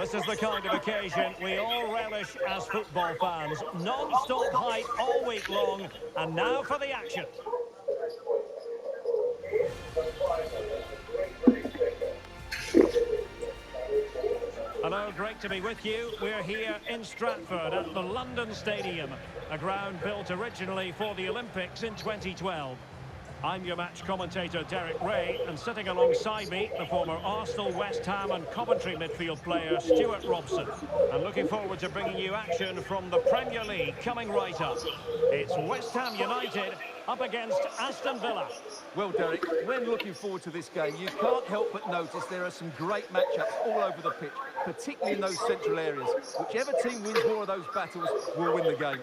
This is the kind of occasion we all relish as football fans. Non-stop hype all week long, and now for the action. Hello, great to be with you. We're here in Stratford at the London Stadium, a ground built originally for the Olympics in 2012. I'm your match commentator, Derek Ray, and sitting alongside me, the former Arsenal, West Ham and Coventry midfield player, Stuart Robson. And looking forward to bringing you action from the Premier League coming right up. It's West Ham United up against Aston Villa. Well, Derek, when looking forward to this game, you can't help but notice there are some great matchups all over the pitch, particularly in those central areas. Whichever team wins more of those battles will win the game.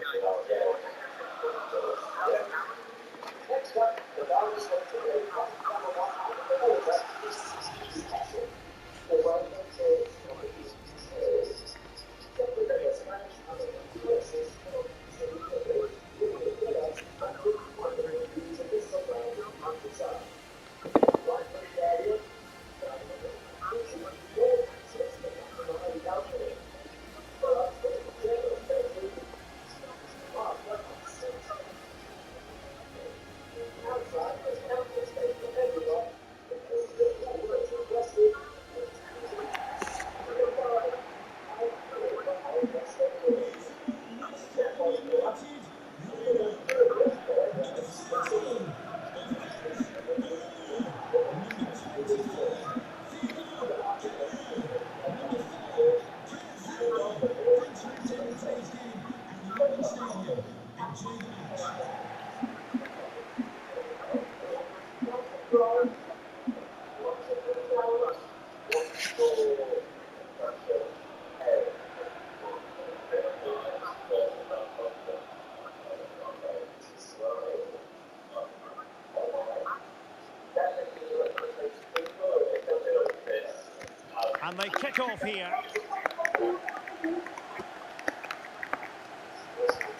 And they kick off here.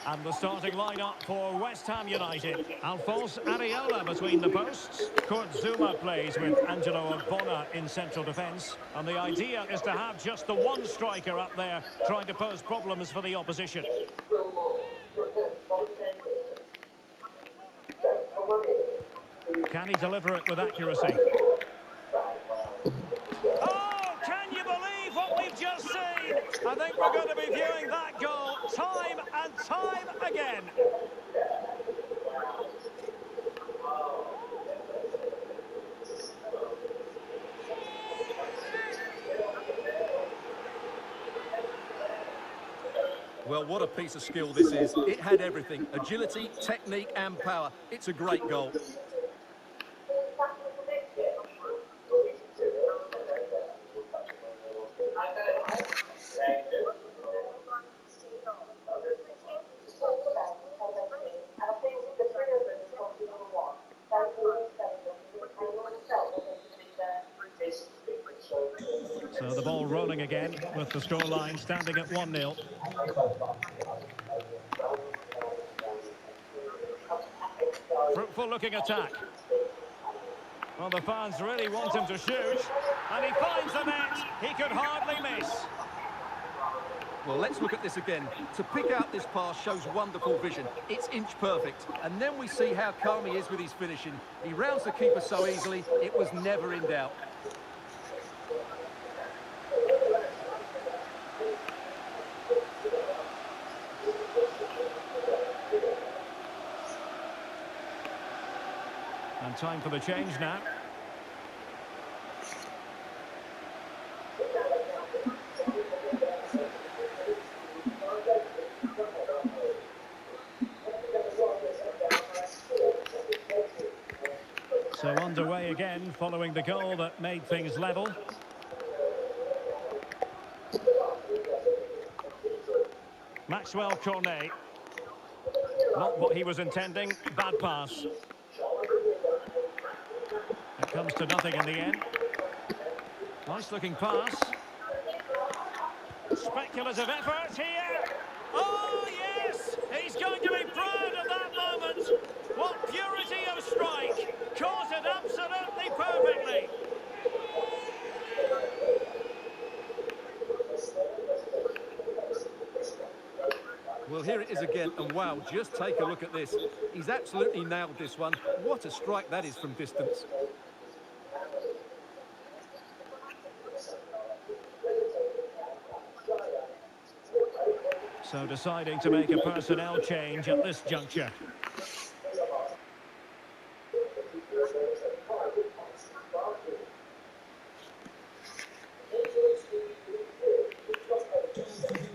And the starting lineup for West Ham United. Alphonse Areola between the posts. Kurt Zouma plays with Angelo Ogbonna in central defence. And the idea is to have just the one striker up there trying to pose problems for the opposition. Can he deliver it with accuracy? Just seen. I think we're going to be viewing that goal time and time again. Well, what a piece of skill this is. It had everything: agility, technique and power. It's a great goal. So the ball rolling again with the scoreline standing at 1-0. Fruitful looking attack. Well, the fans really want him to shoot. And he finds the net. He could hardly miss. Well, let's look at this again. To pick out this pass shows wonderful vision. It's inch perfect. And then we see how calm he is with his finishing. He rounds the keeper so easily, it was never in doubt. And time for the change now. So underway again following the goal that made things level. Maxwell Cornet. Not what he was intending. Bad pass. It comes to nothing in the end. Nice looking pass. Speculative effort here. Oh yes! He's going to be proud of that moment. What purity of strike. Caught it absolutely perfectly. Well, here it is again, and wow, just take a look at this. He's absolutely nailed this one. What a strike that is from distance. So deciding to make a personnel change at this juncture.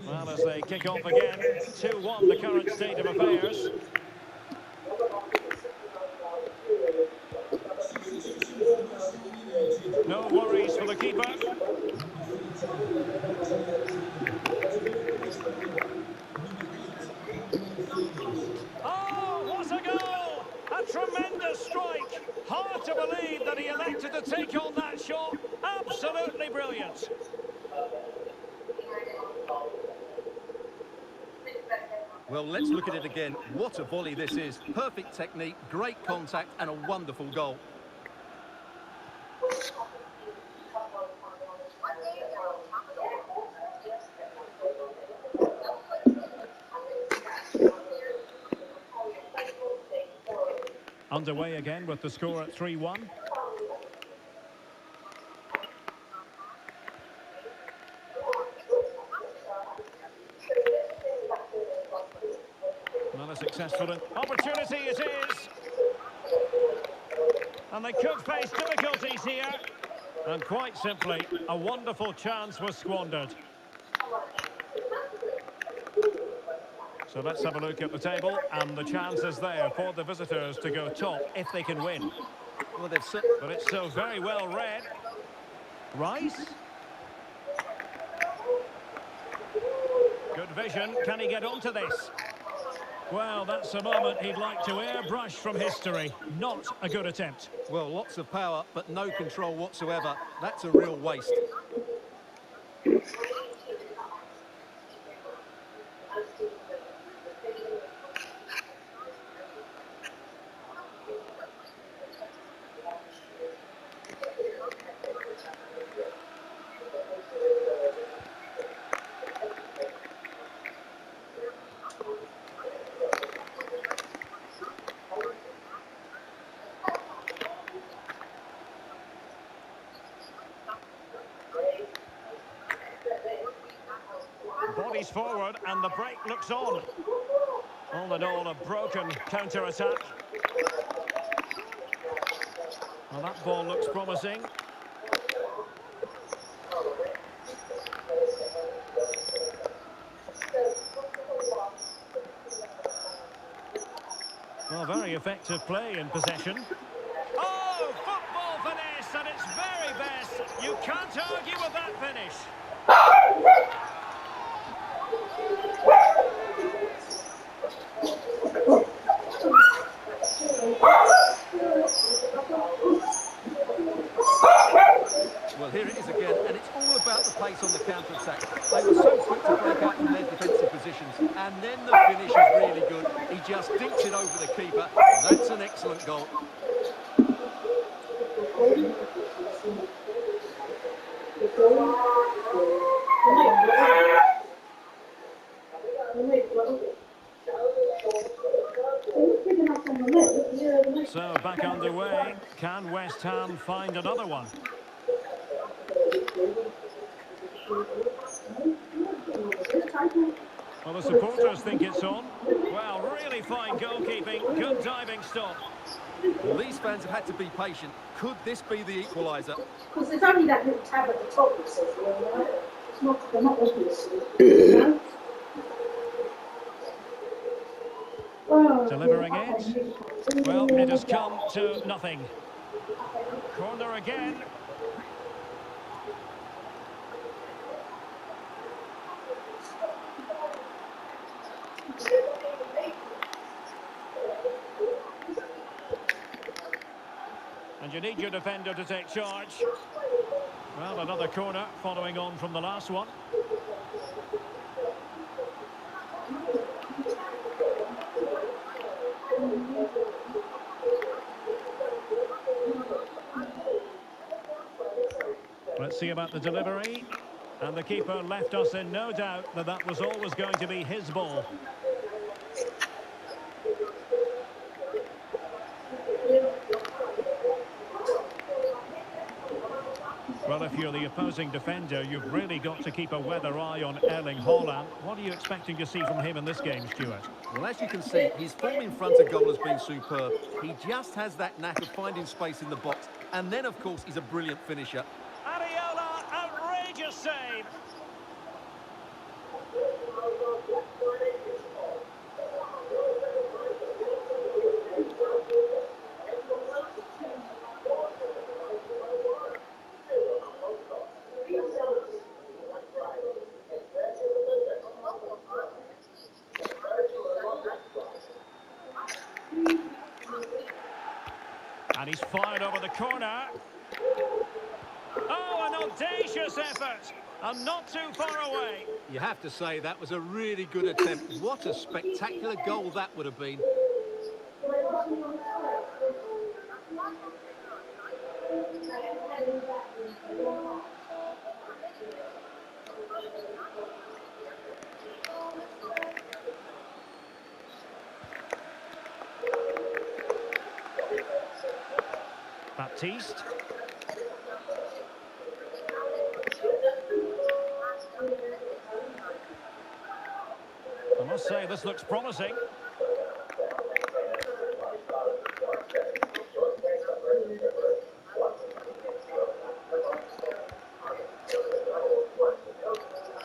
Well, as they kick off again, 2-1 the current state of affairs. No worries for the keeper. Oh, what a goal! A tremendous strike. Hard to believe that he elected to take on that shot. Absolutely brilliant. Well, let's look at it again. What a volley this is. Perfect technique, great contact, and a wonderful goal. Underway again with the score at 3-1. Another successful opportunity it is. And they could face difficulties here. And quite simply, a wonderful chance was squandered. So let's have a look at the table, and the chance is there for the visitors to go top if they can win. Well, but it's so very well read. Rice. Good vision. Can he get onto this? Well, that's a moment he'd like to airbrush from history. Not a good attempt. Well, lots of power, but no control whatsoever. That's a real waste. Bodies forward and the break looks on. All in all, a broken counter-attack. Well, that ball looks promising. Well, very effective play in possession. Oh, football finesse at its very best. You can't argue with that finish. Well, here it is again, and it's all about the pace on the counter-attack. They were so quick to break out from their defensive positions, and then the finish is really good. He just dinks it over the keeper. That's an excellent goal. So back underway. Can West Ham find another one? Well, the supporters think it's on. Well, really fine goalkeeping. Good diving stop. Well, these fans have had to be patient. Could this be the equaliser? Because there's only that little tab at the top that says, it's not, they're not obvious. You know? Delivering it. Well, it has come to nothing. Corner again. And you need your defender to take charge. Well, another corner following on from the last one. Let's see about the delivery. And the keeper left us in no doubt that that was always going to be his ball. Well, if you're the opposing defender, you've really got to keep a weather eye on Erling Haaland. What are you expecting to see from him in this game, Stuart? Well, as you can see, his form in front of goal has been superb. He just has that knack of finding space in the box. And then, of course, he's a brilliant finisher. Areola, outrageous save. And he's fired over the corner. Oh, an audacious effort. And not too far away. You have to say that was a really good attempt. What a spectacular goal that would have been. Baptiste. I must say, this looks promising.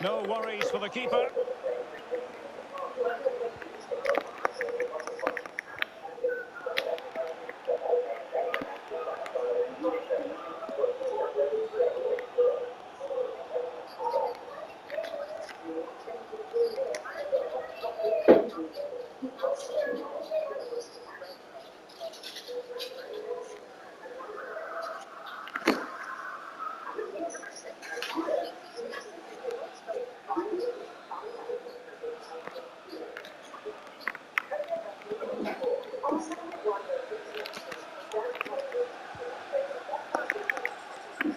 No worries for the keeper.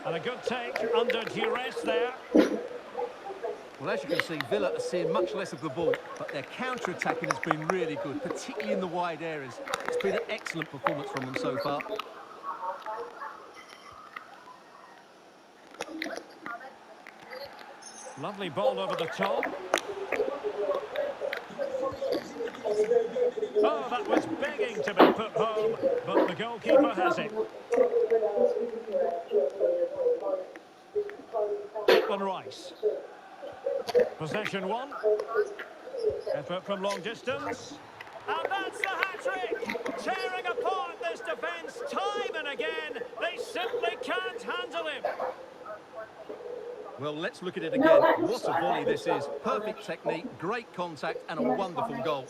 And a good take under duress there. Well, as you can see, Villa are seeing much less of the ball, but their counter-attacking has been really good, particularly in the wide areas. It's been an excellent performance from them so far. Lovely ball over the top. Oh, that was begging to be put home, but the goalkeeper has it. Rice. Possession one. Effort from long distance. And that's the hat-trick! Tearing apart this defence time and again. They simply can't handle him. Well, let's look at it again. What a volley this is. Perfect technique, great contact, and a wonderful goal.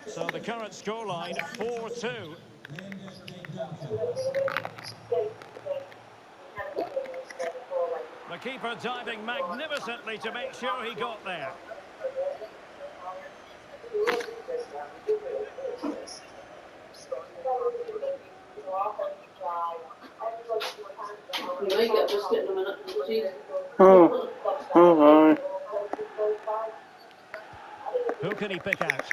So the current scoreline, 4-2. The keeper diving magnificently to make sure he got there. You might get just in a minute. Oh, alright. Who can he pick out?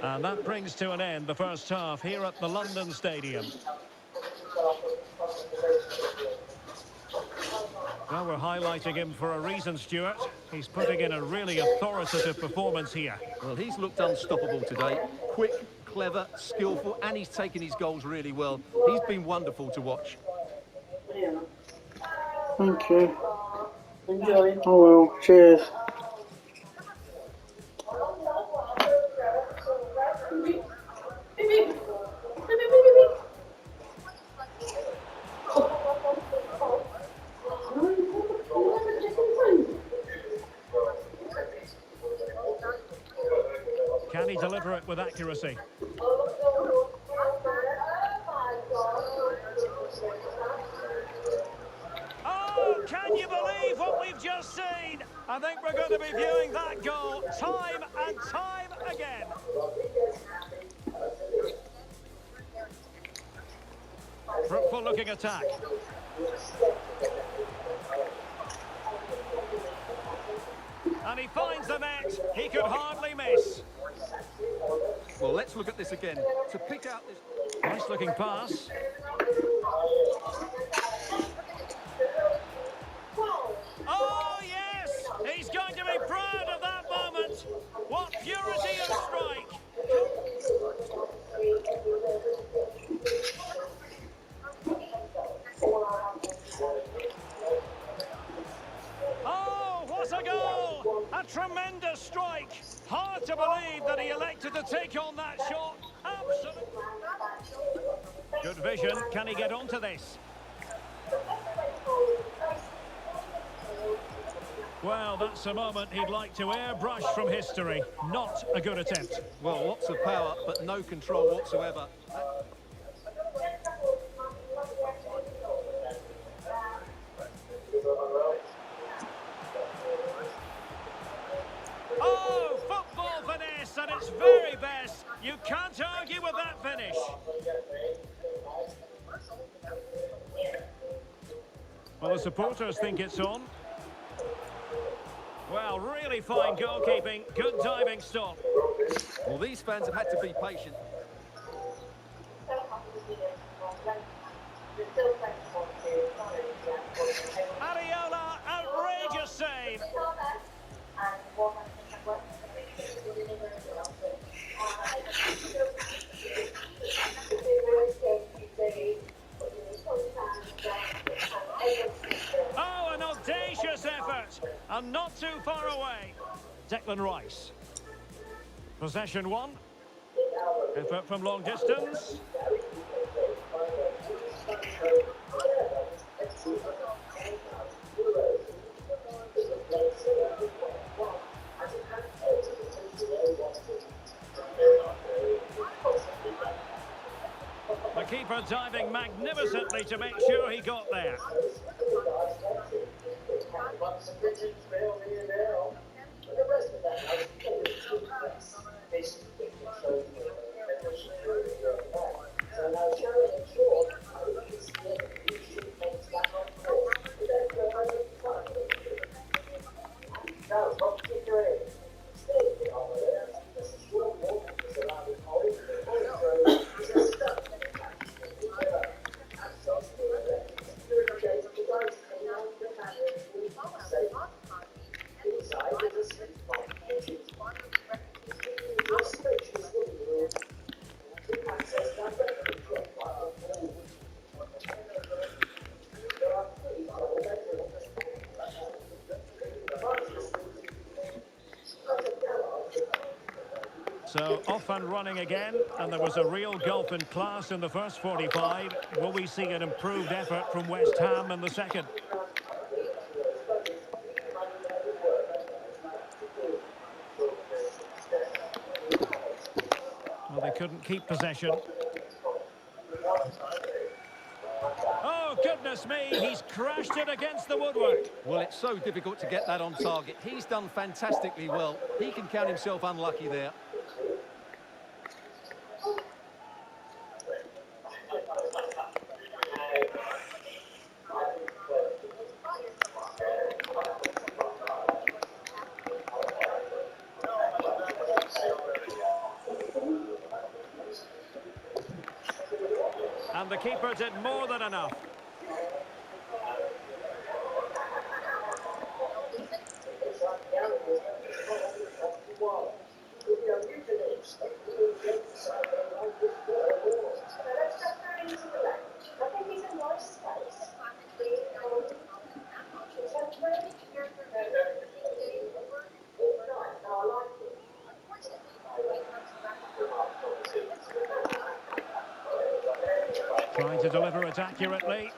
And that brings to an end the first half here at the London Stadium. Well, we're highlighting him for a reason, Stuart. He's putting in a really authoritative performance here. Well, he's looked unstoppable today. Quick, clever, skillful, and he's taken his goals really well. He's been wonderful to watch. Thank you. Enjoy. Oh well, cheers. Can he deliver it with accuracy? Oh, can you believe what we've just seen? I think we're going to be viewing that goal time and time again. skillful looking attack. And he finds the net. He could hardly miss. Well, let's look at this again. To pick out this... Nice looking pass. Oh, yes! He's going to be proud of that moment. What purity of strike. Oh, what a goal! A tremendous strike. Hard to believe that he elected to take on that shot. Absolutely. Good vision. Can he get onto this? Well, that's a moment he'd like to airbrush from history. Not a good attempt. Well, lots of power, but no control whatsoever. Oh, football finesse at its very best. You can't argue with that finish. Well, the supporters think it's on. Well, really fine goalkeeping. Good diving stop. Well, these fans have had to be patient. Ariola, outrageous save. Oh, an audacious effort, and not too far away. Declan Rice. Possession one. Effort from long distance. The keeper diving magnificently to make sure he got there. So off and running again, and there was a real gulf in class in the first 45. Will we see an improved effort from West Ham in the second? Well, they couldn't keep possession. Oh, goodness me, he's crashed it against the woodwork. Well, it's so difficult to get that on target. He's done fantastically well. He can count himself unlucky there. And the keeper did more than enough. Trying to deliver it accurately.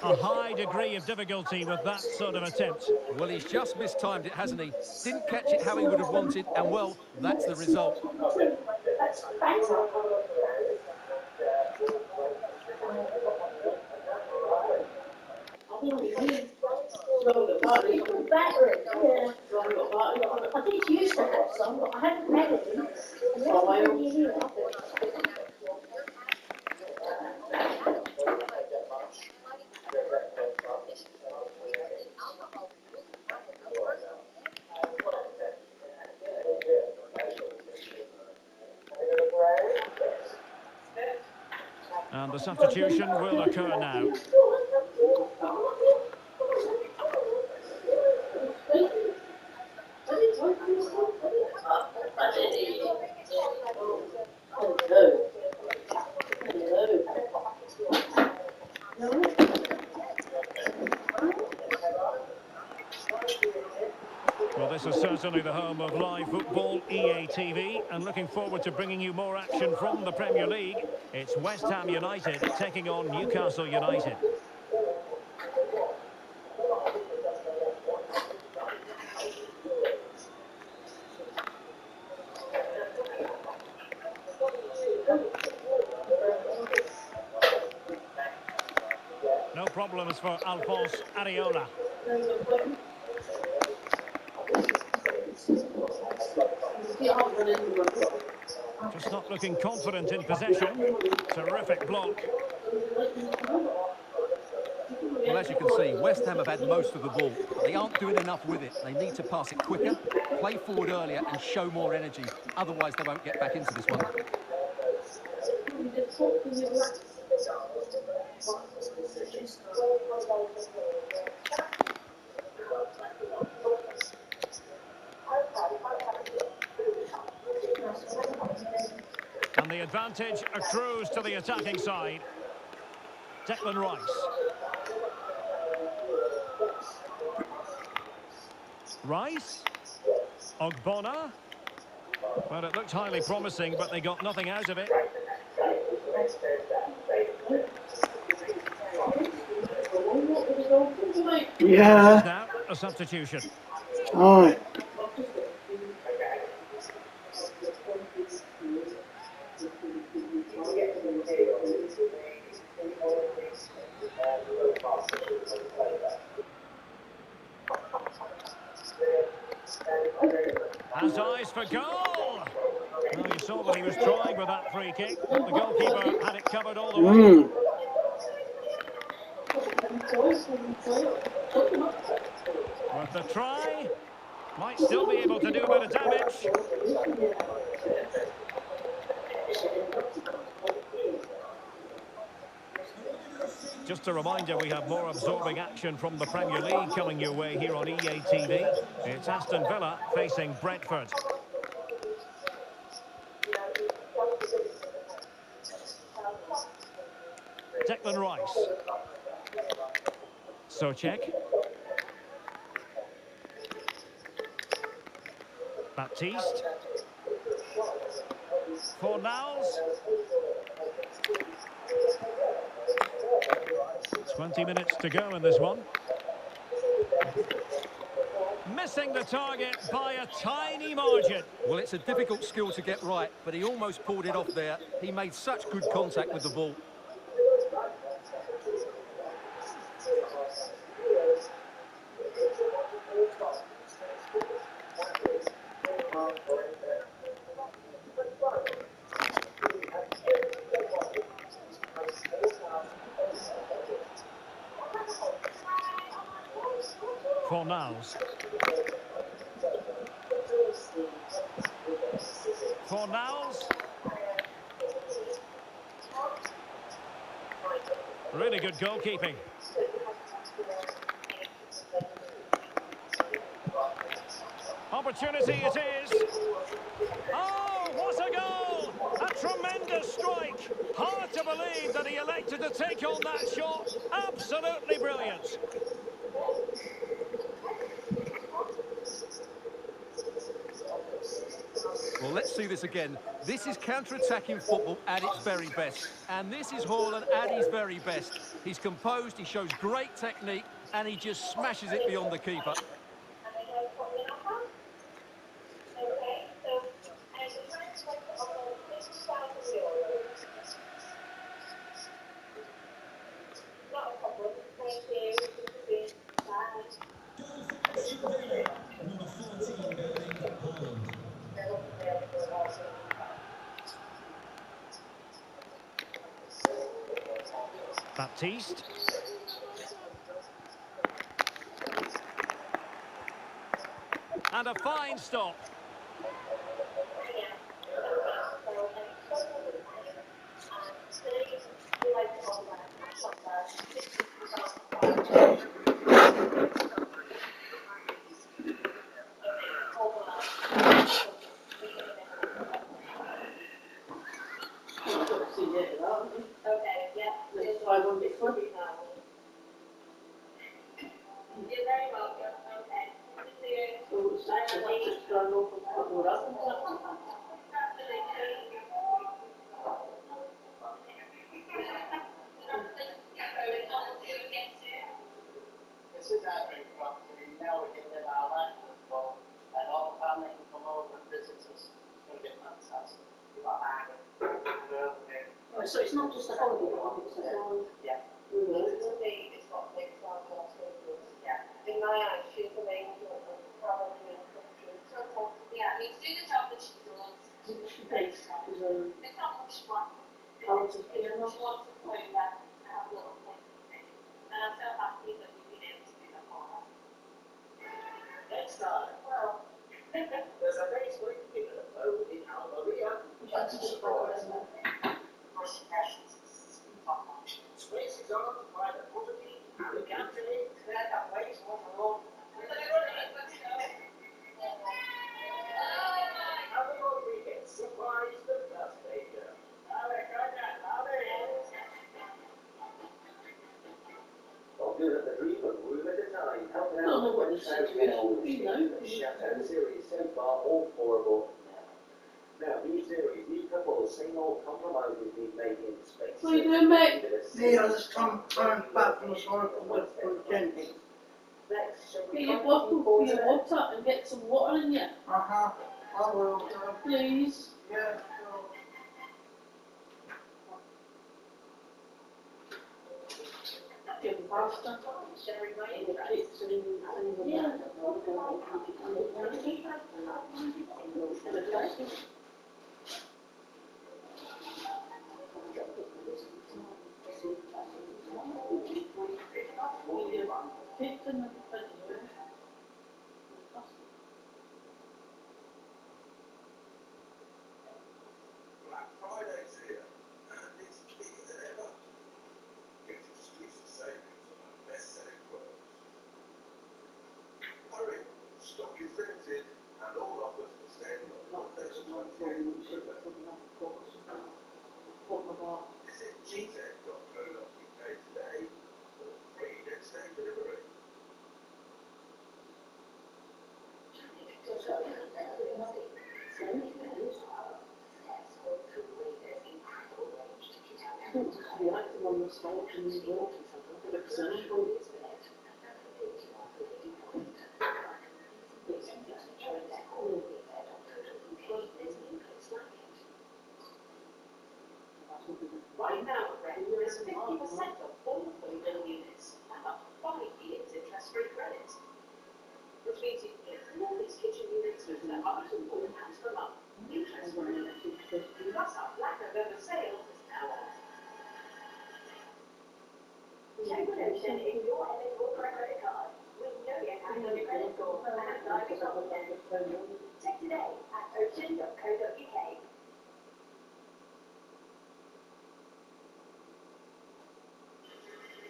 A high degree of difficulty with that sort of attempt. Well, he's just mistimed it, hasn't he? Didn't catch it how he would have wanted, and well, that's the result. I did used to have some, but I haven't had any. And the substitution will occur now. Well, this is certainly the home of live football, EA TV, and looking forward to bringing you more action from the Premier League. It's West Ham United taking on Newcastle United. No problems for Alphonse Areola. Just not looking confident in possession. Terrific block. Well, as you can see, West Ham have had most of the ball, but they aren't doing enough with it. They need to pass it quicker, play forward earlier and show more energy. Otherwise, they won't get back into this one. And the advantage accrues to the attacking side. Declan Rice. Rice. Ogbonna. Well, it looked highly promising, but they got nothing out of it. Yeah. Now, a substitution. Aye. Has eyes for goal! Well, you saw what he was trying with that free kick. The goalkeeper had it covered all the way. Worth a try. Might still be able to do a bit of damage. Just a reminder, we have more absorbing action from the Premier League coming your way here on EA TV. It's Aston Villa facing Brentford. Declan Rice. Souček. Baptiste. Fornals. 20 minutes to go in this one. Missing the target by a tiny margin. Well, it's a difficult skill to get right, but he almost pulled it off there. He made such good contact with the ball. Fornals. Fornals. Really good goalkeeping. Opportunity it is. Oh, what a goal! A tremendous strike. Hard to believe that he elected to take on that shot. Absolutely brilliant. Well, let's see this again. This is counter-attacking football at its very best. And this is Haaland at his very best. He's composed, he shows great technique, and he just smashes it beyond the keeper. Baptiste. And a fine stop. seen it, haven't you? Okay, yeah. It's 500 quid. You're very welcome. Okay. See you. So it's like £6 off and put more up and stuff. This is our big property. Now we can live our life as well. And all the family can come over and visit us. It's going to be fantastic. Oh, so it's not just a holiday home, it's a whole... Yeah. It's got big flowers. Yeah. In my eyes, she's the angel of traveling in the country. Yeah, I mean, to do the job that she does. She pays, is It's not much fun. talented She piano. wants to play that and have a little thing. And I'm so happy that we've been able to do that for her. Next time, Well, there's a very sweet thing at home in Almeria. Spaces on by the property, Alicante, that place, one more. Have a good weekend. Surprise the birthday girl. Well, good at the dream of room at a time. Helping I don't know out what with the situation will be now. the Chateau series so far, all four of them. Now, new series, new couples, same old compromises we've made in space. What are you doing, mate? Yeah, I just come back from the store for the weekend. Next, shall Get we your bottle for your water and get some water in you, Uh-huh. I will. please. Yeah. Give them pasta. sharing my And the interest. cakes and things like Yeah. that. And the custard. Cakes and the refrigerator. Black Friday's here, and it's bigger than ever. Get exclusive savings on our best-selling products. Hurry, stock is limited, and all offers will stand on Mondays and 28th. Visit gz.co.uk today for free next-day delivery. The active on the stage and the wall. Right now, there is 50% of all fully built units and up to 5 years interest-free credit. Which means you can get all these kitchen units with up to £4 per month, interest-free. Plus our Black November sale is now on. Take redemption if you're eligible for a credit card. We know you have your credit score and live it on Check today at ocean.co.uk.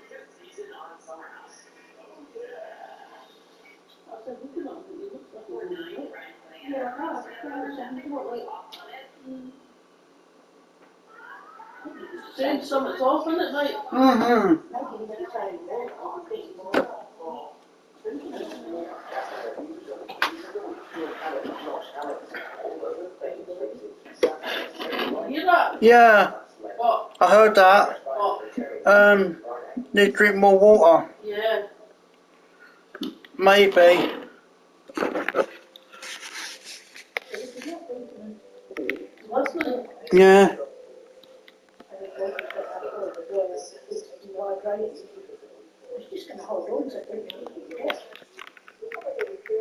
Good season on summer house. Oh, yeah. I said, look at that, it looks like We're a doing nice. right plan. Yeah, I have. Saying something's off, isn't it, mate? Mm-hmm. You hear that? Yeah, What? I heard that. What? Need to drink more water. Yeah. Maybe. Listening. Yeah.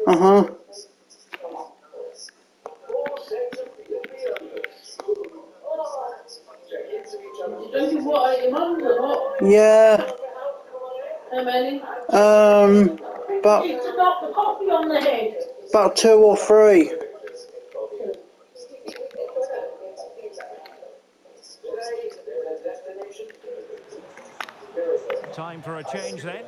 Uh-huh. You drinking water at your mum's or what? Yeah. How many? About, It's about the coffee on the head. about 2 or 3. Time for a change then.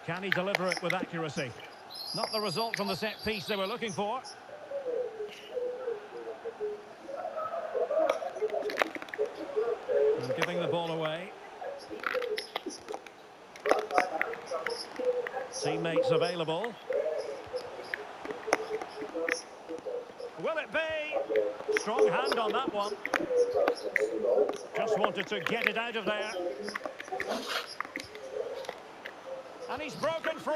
Can he deliver it with accuracy? Not the result from the set piece they were looking for. And giving the ball away. Teammates available. Will it be? Strong hand on that one. Just wanted to get it out of there. And he's broken free.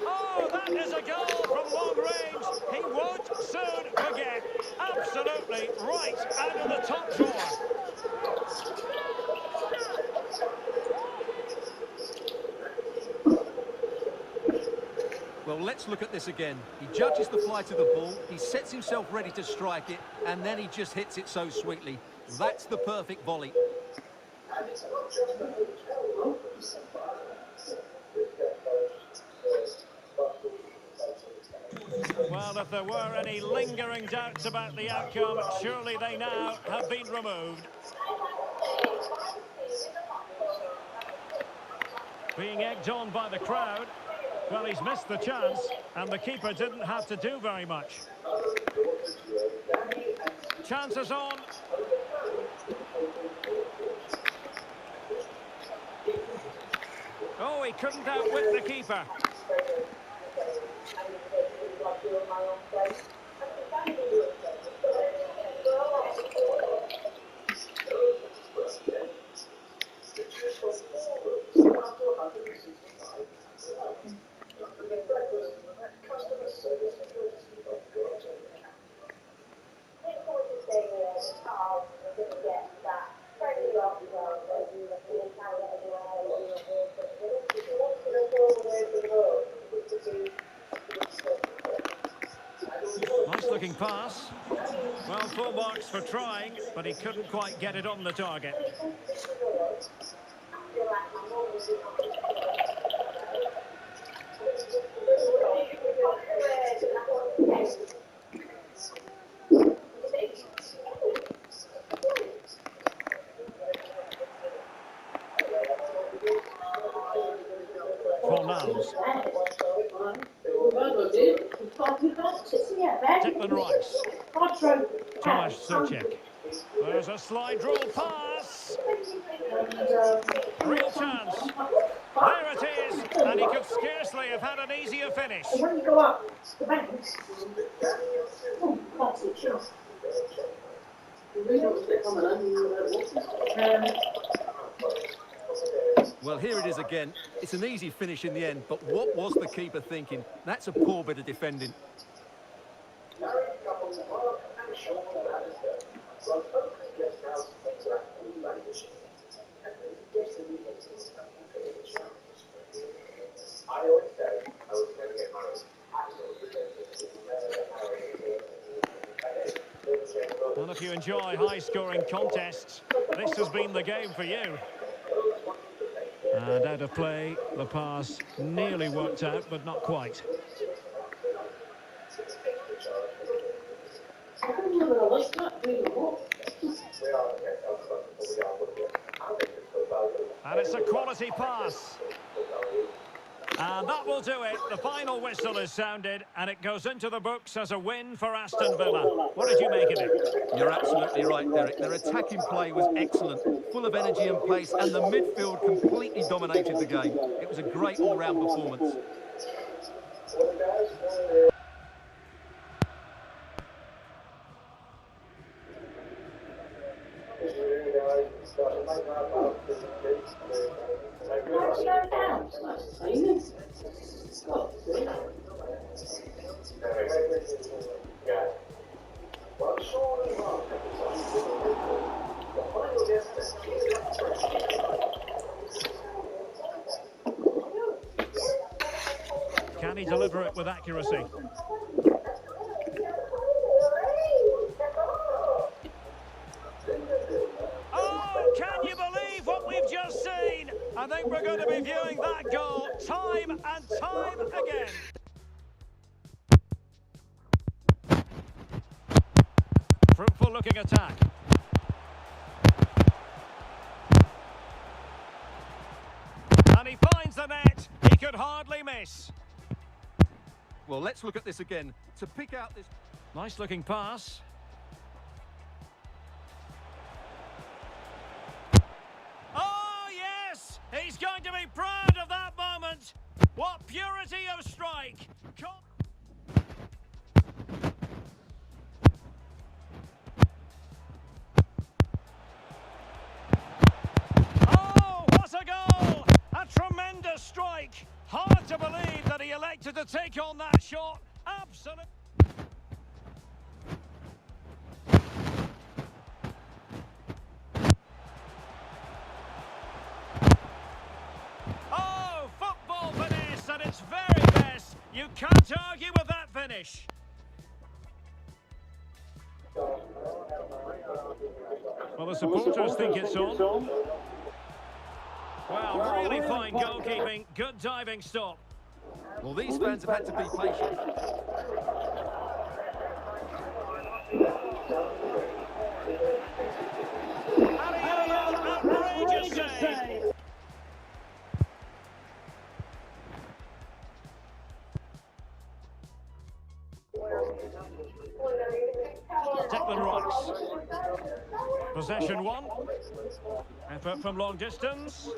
Oh, that is a goal from long range. He won't soon forget. Absolutely right out of the top drawer. Well, let's look at this again. He judges the flight of the ball, he sets himself ready to strike it, and then he just hits it so sweetly. That's the perfect volley. Well, if there were any lingering doubts about the outcome, surely they now have been removed. Being egged on by the crowd. Well, he's missed the chance, and the keeper didn't have to do very much. Chances on. Oh, he couldn't outwit the keeper. Nice looking pass. Well, full marks for trying, but he couldn't quite get it on the target. Declan Rice. Tomasz Suchek. There's a slide rule pass. Real chance. There it is. And he could scarcely have had an easier finish. When you go up the banks, that's it, sure. Well, here it is again. It's an easy finish in the end, but what was the keeper thinking? That's a poor bit of defending. Well, if you enjoy high-scoring contests, this has been the game for you. And out of play, the pass nearly worked out, but not quite. And it's a quality pass. And that will do it. The final whistle is sounded, and it goes into the books as a win for Aston Villa. What did you make of it? You're absolutely right, Derek. Their attacking play was excellent, full of energy and pace, and the midfield completely dominated the game. It was a great all-round performance. Can he deliver it with accuracy? Oh, can you believe what we've just seen? I think we're going to be viewing that goal time and time again. Fruitful looking attack. hardly miss. Well, let's look at this again. To pick out this... Nice looking pass. Oh, yes! He's going to be proud of that moment. What purity of strike. Oh, what a goal! A tremendous strike. Hard to believe that he elected to take on that shot. Absolutely. Oh, football finesse at its very best. You can't argue with that finish. Well, the supporters think it's on. Well, really fine goalkeeping. Good diving stop. Well, these fans have had to be patient. Outrageous save. Declan Rice. Possession one. Effort from long distance.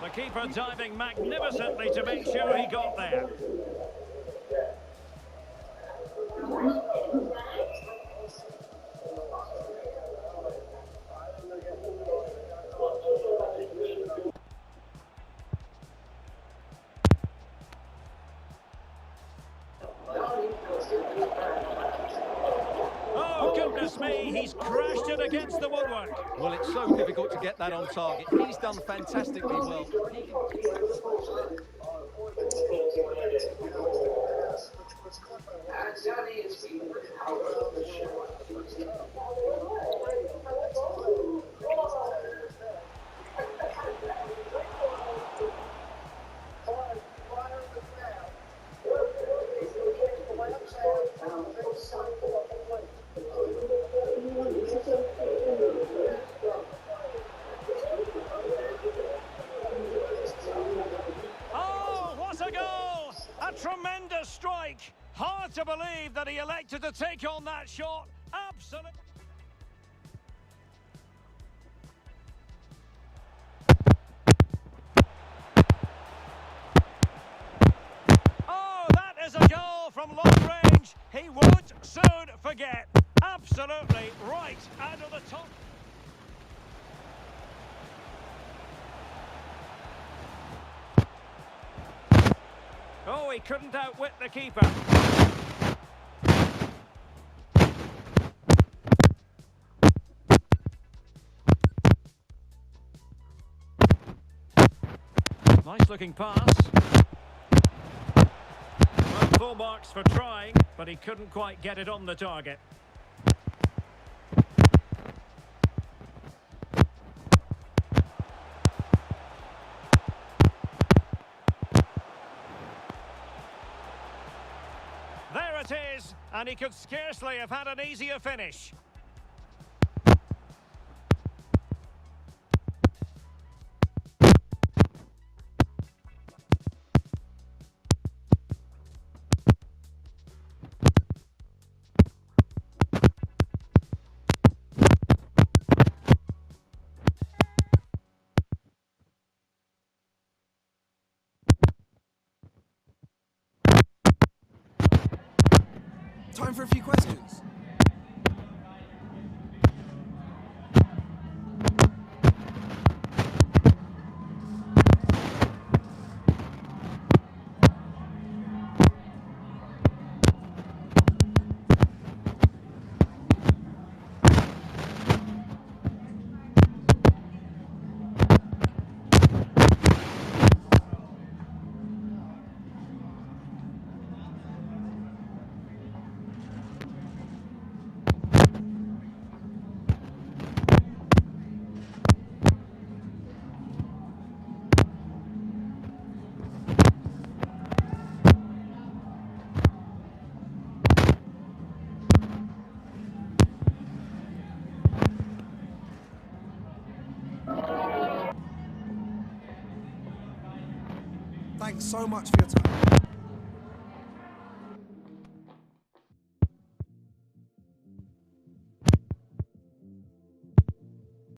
The keeper diving magnificently to make sure he got there. Oh, goodness me, he's crashed it against the woodwork. Well, it's so difficult to get that on target. He's done fantastically well. Oh, what a goal! A tremendous strike. Hard to believe that he elected to take on that shot. Absolutely. Oh, that is a goal from long range. He won't soon forget. Absolutely right out of the top. Oh, he couldn't outwit the keeper. Nice looking pass. Well, full marks for trying, but he couldn't quite get it on the target. There it is, and he could scarcely have had an easier finish. Time for a few questions. Thanks so much for your time.